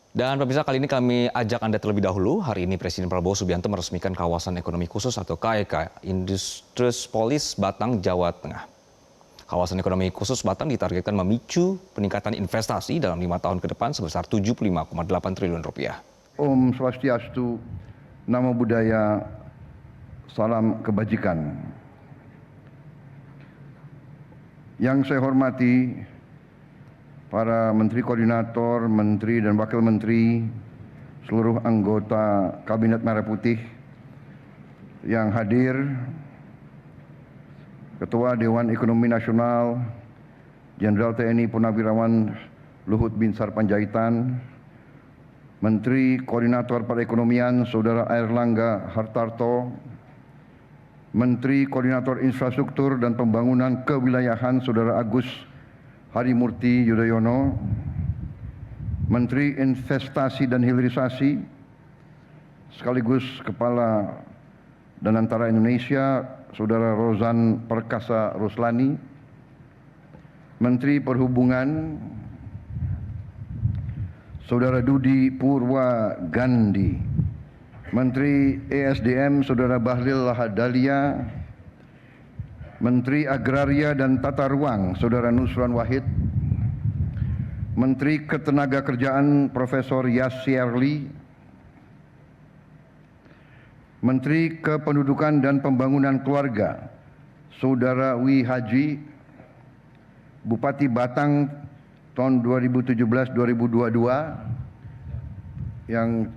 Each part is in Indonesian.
Dan pemirsa, kali ini kami ajak Anda terlebih dahulu. Hari ini Presiden Prabowo Subianto meresmikan kawasan ekonomi khusus atau KEK Industries Batang, Jawa Tengah. Kawasan ekonomi khusus Batang ditargetkan memicu peningkatan investasi dalam 5 tahun ke depan sebesar 75,8 triliun rupiah. Om Swastiastu, Namo Buddhaya, salam kebajikan. Yang saya hormati para Menteri Koordinator, Menteri dan Wakil Menteri, seluruh anggota Kabinet Merah Putih yang hadir, Ketua Dewan Ekonomi Nasional, Jenderal TNI Purnawirawan Luhut Binsar Panjaitan, Menteri Koordinator Perekonomian Saudara Airlangga Hartarto, Menteri Koordinator Infrastruktur dan Pembangunan Kewilayahan Saudara Agus Harimurti Yudhoyono, Menteri Investasi dan Hilirisasi sekaligus Kepala Danantara Indonesia Saudara Rozan Perkasa Roslani, Menteri Perhubungan Saudara Dudi Purwa Gandhi, Menteri ESDM Saudara Bahlil Lahadalia, Menteri Agraria dan Tata Ruang Saudara Nusron Wahid, Menteri Ketenagakerjaan Profesor Yasyerli, Menteri Kependudukan dan Pembangunan Keluarga Saudara Wi Haji, Bupati Batang tahun 2017-2022 yang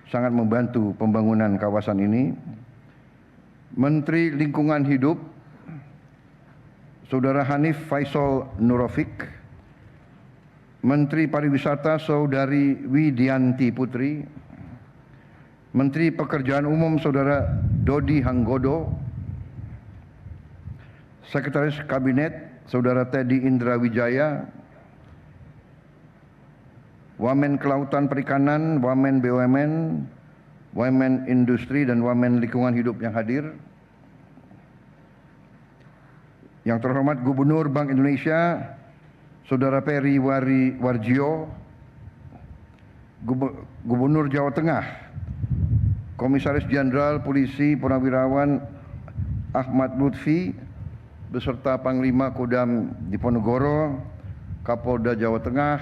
sangat membantu pembangunan kawasan ini, Menteri Lingkungan Hidup Saudara Hanif Faisal Nurofik, Menteri Pariwisata Saudari Widianti Putri, Menteri Pekerjaan Umum Saudara Dodi Hanggodo, Sekretaris Kabinet Saudara Teddy Indra Wijaya, Wamen Kelautan Perikanan, Wamen BUMN, Wamen Industri dan Wamen Lingkungan Hidup yang hadir. Yang terhormat Gubernur Bank Indonesia Saudara Peri Warjio, Gubernur Jawa Tengah, Komisaris Jenderal Polisi Purnawirawan Ahmad Lutfi beserta Panglima Kodam Diponegoro, Kapolda Jawa Tengah,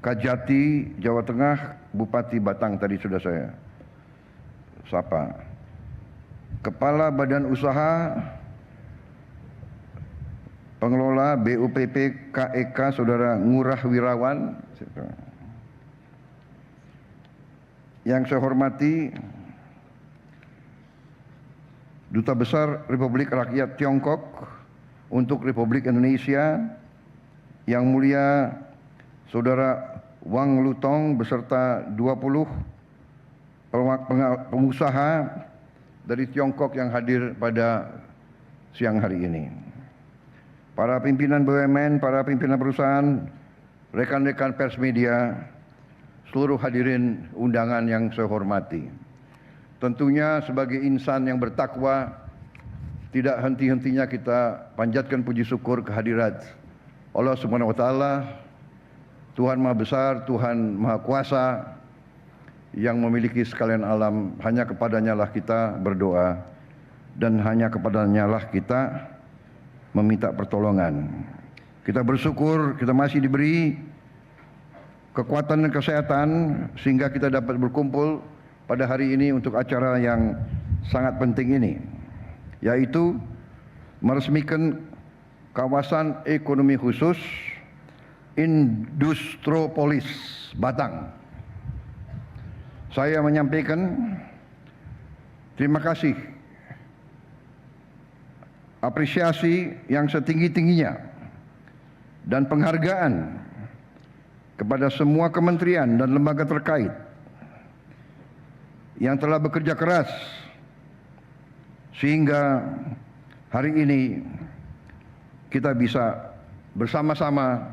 Kajati Jawa Tengah, Bupati Batang tadi sudah saya sapa, Kepala Badan Usaha Pengelola BUPP KEK Saudara Ngurah Wirawan, yang saya hormati Duta Besar Republik Rakyat Tiongkok untuk Republik Indonesia, Yang Mulia Saudara Wang Lutong beserta 20 pengusaha dari Tiongkok yang hadir pada siang hari ini. Para pimpinan BUMN, para pimpinan perusahaan, rekan-rekan pers media, seluruh hadirin undangan yang saya hormati. Tentunya sebagai insan yang bertakwa, tidak henti-hentinya kita panjatkan puji syukur kehadirat Allah Subhanahu wa taala, Tuhan Maha Besar, Tuhan Maha Kuasa yang memiliki sekalian alam. Hanya kepadanya lah kita berdoa dan hanya kepadanya lah kita meminta pertolongan. Kita bersyukur kita masih diberi kekuatan dan kesehatan sehingga kita dapat berkumpul pada hari ini untuk acara yang sangat penting ini, yaitu meresmikan kawasan ekonomi khusus Industropolis Batang. Saya menyampaikan terima kasih, apresiasi yang setinggi-tingginya dan penghargaan kepada semua kementerian dan lembaga terkait yang telah bekerja keras sehingga hari ini kita bisa bersama-sama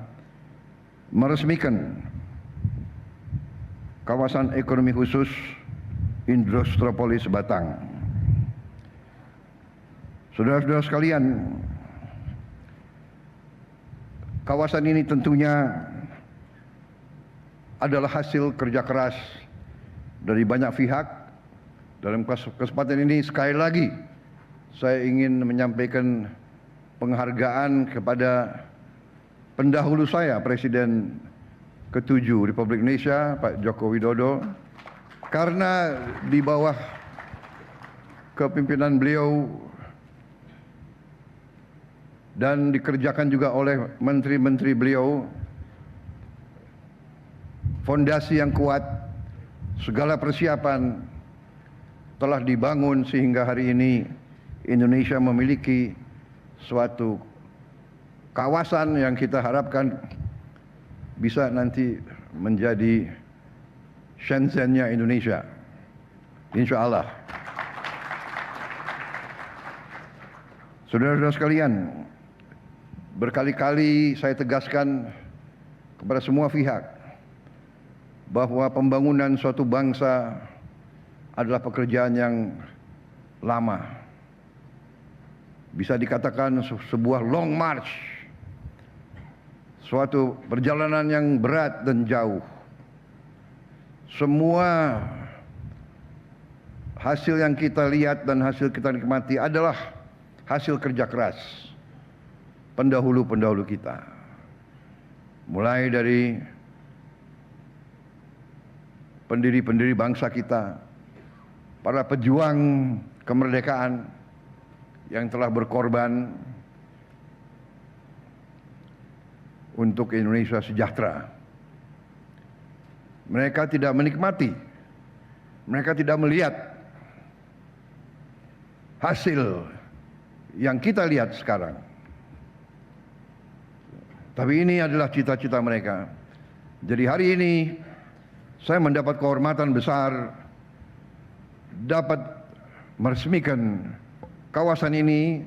meresmikan kawasan ekonomi khusus Industropolis Batang. Saudara-saudara sekalian, kawasan ini tentunya adalah hasil kerja keras dari banyak pihak. Dalam kesempatan ini sekali lagi saya ingin menyampaikan penghargaan kepada pendahulu saya, Presiden ke-7 Republik Indonesia, Pak Joko Widodo, karena di bawah kepimpinan beliau dan dikerjakan juga oleh menteri-menteri beliau, fondasi yang kuat, segala persiapan telah dibangun sehingga hari ini Indonesia memiliki suatu kawasan yang kita harapkan bisa nanti menjadi Shenzhen-nya Indonesia, insya Allah. Saudara-saudara sekalian, berkali-kali saya tegaskan kepada semua pihak bahwa pembangunan suatu bangsa adalah pekerjaan yang lama. Bisa dikatakan sebuah long march, suatu perjalanan yang berat dan jauh. Semua hasil yang kita lihat dan hasil kita nikmati adalah hasil kerja keras pendahulu-pendahulu kita. Mulai dari pendiri-pendiri bangsa kita, para pejuang kemerdekaan yang telah berkorban untuk Indonesia sejahtera. Mereka tidak menikmati, mereka tidak melihat hasil yang kita lihat sekarang. Tapi ini adalah cita-cita mereka. Jadi hari ini saya mendapat kehormatan besar dapat meresmikan kawasan ini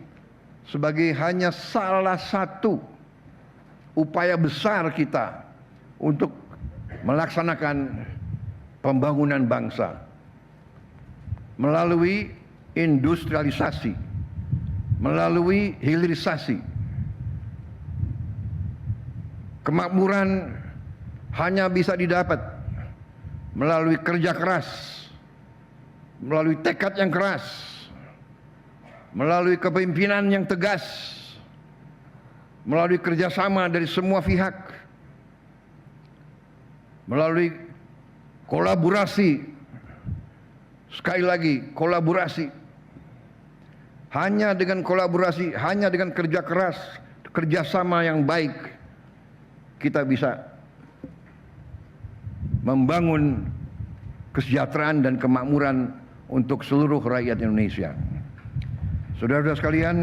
sebagai hanya salah satu upaya besar kita untuk melaksanakan pembangunan bangsa melalui industrialisasi, melalui hilirisasi. Kemakmuran hanya bisa didapat melalui kerja keras, melalui tekad yang keras, melalui kepemimpinan yang tegas, melalui kerjasama dari semua pihak, melalui kolaborasi. Sekali lagi, kolaborasi. Hanya dengan kolaborasi, hanya dengan kerja keras, kerjasama yang baik, kita bisa membangun kesejahteraan dan kemakmuran untuk seluruh rakyat Indonesia. Saudara-saudara sekalian,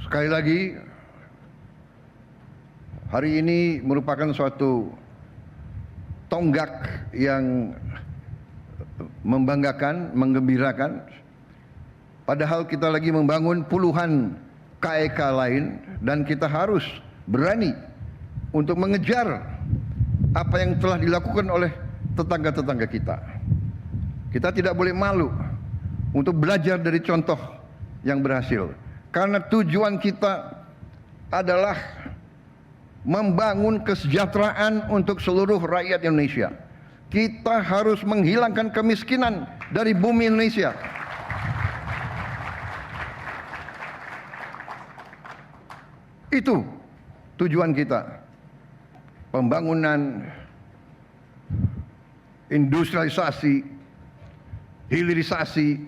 sekali lagi, hari ini merupakan suatu tonggak yang membanggakan, menggembirakan. Padahal kita lagi membangun puluhan KEK lain dan kita harus berani untuk mengejar apa yang telah dilakukan oleh tetangga-tetangga kita. Kita tidak boleh malu untuk belajar dari contoh yang berhasil. Karena tujuan kita adalah membangun kesejahteraan untuk seluruh rakyat Indonesia. Kita harus menghilangkan kemiskinan dari bumi Indonesia. Itu tujuan kita. Pembangunan, industrialisasi, hilirisasi,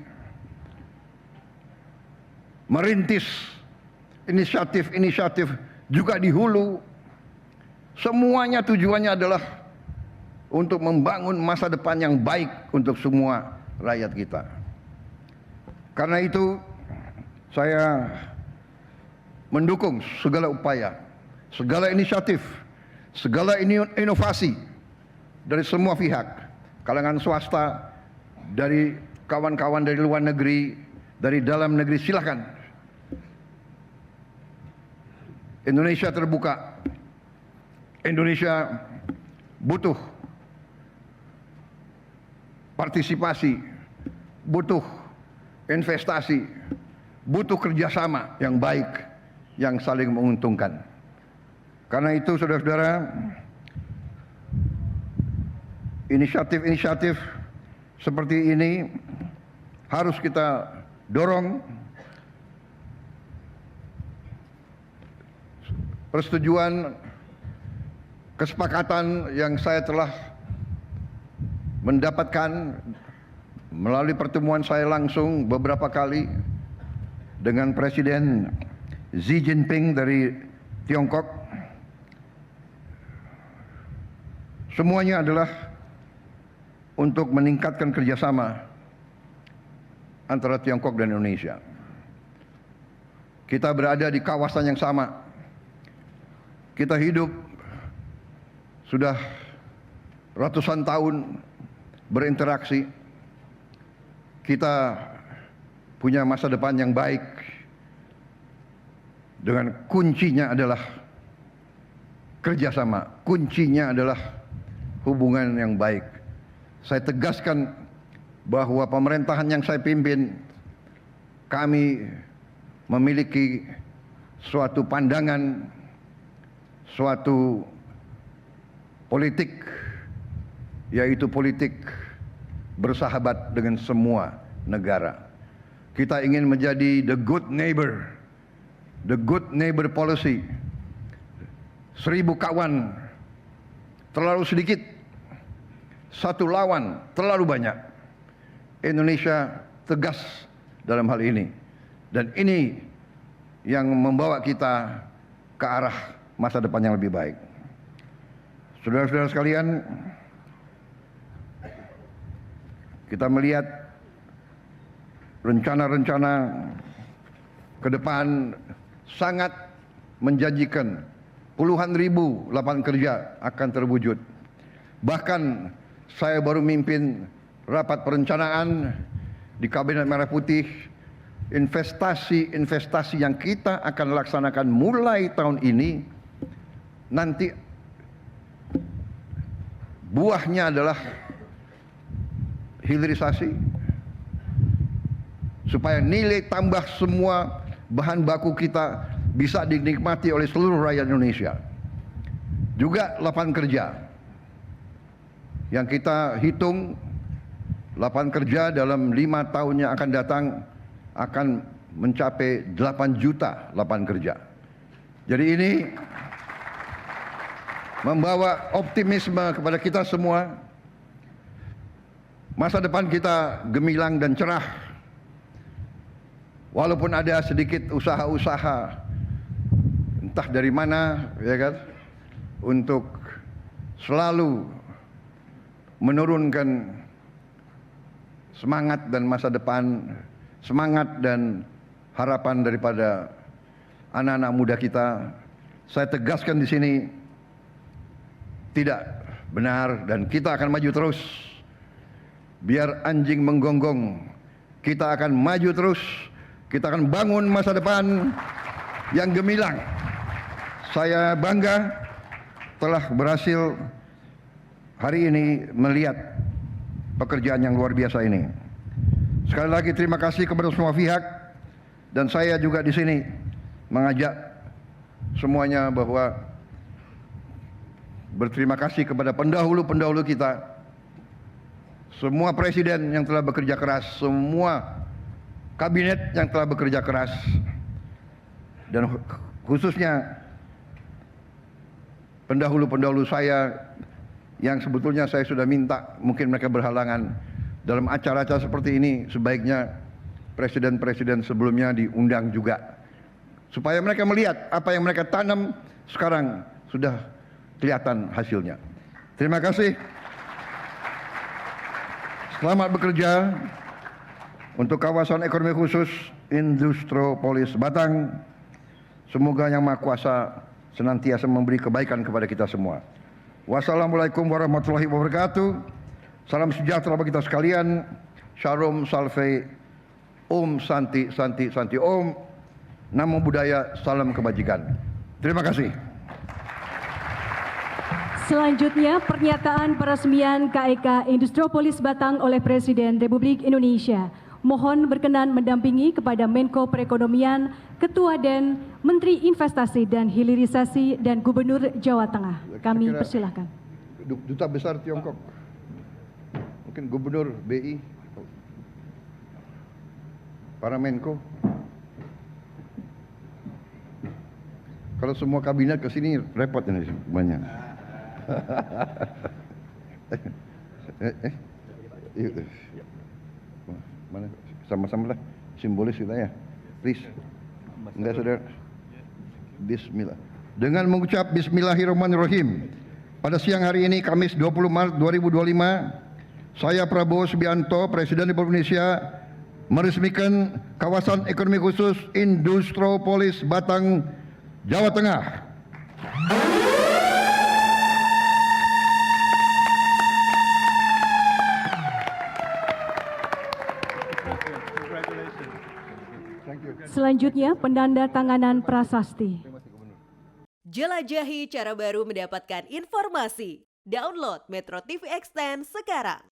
merintis inisiatif-inisiatif juga di hulu. Semuanya tujuannya adalah untuk membangun masa depan yang baik untuk semua rakyat kita. Karena itu saya mendukung segala upaya, segala inisiatif, segala inovasi dari semua pihak, kalangan swasta, dari kawan-kawan dari luar negeri, dari dalam negeri, silakan. Indonesia terbuka. Indonesia butuh partisipasi, butuh investasi, butuh kerjasama yang baik, yang saling menguntungkan. Karena itu saudara-saudara, inisiatif-inisiatif seperti ini harus kita dorong. Persetujuan, kesepakatan yang saya telah mendapatkan melalui pertemuan saya langsung beberapa kali dengan Presiden Xi Jinping dari Tiongkok, semuanya adalah untuk meningkatkan kerjasama antara Tiongkok dan Indonesia. Kita berada di kawasan yang sama. Kita hidup sudah ratusan tahun berinteraksi. Kita punya masa depan yang baik. Dengan kuncinya adalah kerjasama. Kuncinya adalah hubungan yang baik. Saya tegaskan bahwa pemerintahan yang saya pimpin, kami memiliki suatu pandangan, suatu politik, yaitu politik bersahabat dengan semua negara. Kita ingin menjadi the good neighbor policy. 1000 kawan terlalu sedikit, 1 lawan terlalu banyak. Indonesia tegas dalam hal ini, dan ini yang membawa kita ke arah masa depan yang lebih baik. Saudara-saudara sekalian, kita melihat rencana-rencana ke depan sangat menjanjikan. Puluhan ribu lapangan kerja akan terwujud. Bahkan saya baru mimpin rapat perencanaan di Kabinet Merah Putih. Investasi-investasi yang kita akan laksanakan mulai tahun ini, nanti buahnya adalah hilirisasi, supaya nilai tambah semua bahan baku kita bisa dinikmati oleh seluruh rakyat Indonesia. Juga lapangan kerja yang kita hitung, lapangan kerja dalam 5 tahun yang akan datang akan mencapai 8 juta lapangan kerja. Jadi ini membawa optimisme kepada kita semua. Masa depan kita gemilang dan cerah. Walaupun ada sedikit usaha-usaha entah dari mana, ya kan, untuk selalu menurunkan semangat dan masa depan, semangat dan harapan daripada anak-anak muda kita. Saya tegaskan di sini, tidak benar, dan kita akan maju terus. Biar anjing menggonggong, kita akan maju terus. Kita akan bangun masa depan yang gemilang. Saya bangga telah berhasil hari ini melihat pekerjaan yang luar biasa ini. Sekali lagi terima kasih kepada semua pihak, dan saya juga di sini mengajak semuanya bahwa berterima kasih kepada pendahulu-pendahulu kita, semua presiden yang telah bekerja keras, semua kabinet yang telah bekerja keras, dan khususnya pendahulu-pendahulu saya yang sebetulnya saya sudah minta, mungkin mereka berhalangan. Dalam acara-acara seperti ini sebaiknya presiden-presiden sebelumnya diundang juga, supaya mereka melihat apa yang mereka tanam sekarang sudah kelihatan hasilnya. Terima kasih. Selamat bekerja untuk kawasan ekonomi khusus Industropolis Batang. Semoga Yang Maha Kuasa senantiasa memberi kebaikan kepada kita semua. Wassalamualaikum warahmatullahi wabarakatuh. Salam sejahtera bagi kita sekalian. Shalom Salve, Om Santi Santi Santi Om. Namo Buddhaya, salam kebajikan. Terima kasih. Selanjutnya pernyataan peresmian KEK Industropolis Batang oleh Presiden Republik Indonesia. Mohon berkenan mendampingi kepada Menko Perekonomian, Ketua DEN Menteri Investasi dan Hilirisasi dan Gubernur Jawa Tengah. Kami Saya kira persilahkan. Duta Besar Tiongkok, mungkin Gubernur BI, para Menko. Kalau semua kabinet ke sini repot ini semuanya. Mana sama-sama lah, simbolis kita ya. Please. Enggak, saudara. Bismillah. Dengan mengucap Bismillahirrahmanirrahim. Pada siang hari ini, Kamis 20 Maret 2025, saya Prabowo Subianto, Presiden Republik Indonesia, meresmikan kawasan ekonomi khusus Industropolis Batang, Jawa Tengah. Selanjutnya, penandatanganan prasasti. Jelajahi cara baru mendapatkan informasi. Download Metro TV Extend sekarang.